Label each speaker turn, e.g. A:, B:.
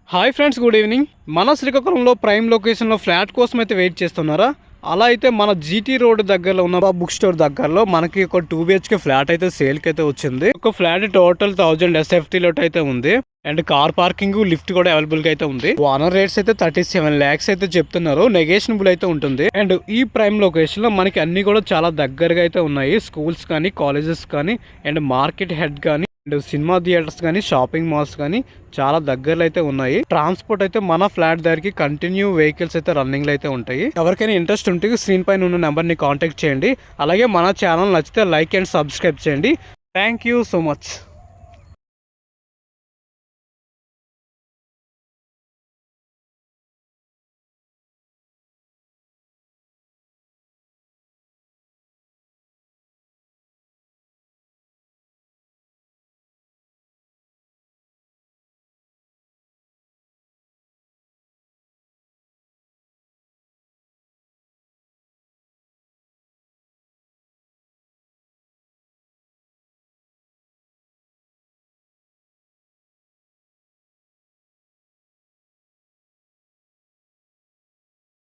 A: Hi friends, good evening. మన శ్రీకాకుళంలో prime లొకేషన్లో ఫ్లాట్ కోసం అయితే వెయిట్ చేస్తున్నారా? అలా అయితే మన జీటీ రోడ్ దగ్గరలో ఉన్న బుక్ స్టోర్ దగ్గరలో మనకి ఒక 2 BHK ఫ్లాట్ అయితే సేల్కి అయితే వచ్చింది. ఒక ఫ్లాట్ టోటల్ 1000 SFT లోట్ అయితే ఉంది. అండ్ కార్ పార్కింగ్, లిఫ్ట్ కూడా అవైలబుల్ గా అయితే ఉంది. ఓనర్ రేట్స్ అయితే 37 lakhs అయితే చెప్తున్నారు. నెగోషియబుల్ అయితే ఉంటుంది. అండ్ ఈ ప్రైమ్ లొకేషన్ లో మనకి అన్ని కూడా చాలా దగ్గరగా అయితే ఉన్నాయి. స్కూల్స్ కానీ, కాలేజెస్ కానీ, అండ్ మార్కెట్ హెడ్ కానీ, అండ్ సినిమా థియేటర్స్ కానీ, షాపింగ్ మాల్స్ కానీ చాలా దగ్గరలో అయితే ఉన్నాయి. ట్రాన్స్పోర్ట్ అయితే మన ఫ్లాట్ దగ్గరికి కంటిన్యూ వెహికల్స్ అయితే రన్నింగ్ లో అయితే ఉంటాయి. ఎవరికైనా ఇంట్రెస్ట్ ఉంటే స్క్రీన్ పైన ఉన్న నెంబర్ ని కాంటాక్ట్ చేయండి. అలాగే మన ఛానల్ నచ్చితే లైక్ అండ్ సబ్స్క్రైబ్ చేయండి. Thank you so much.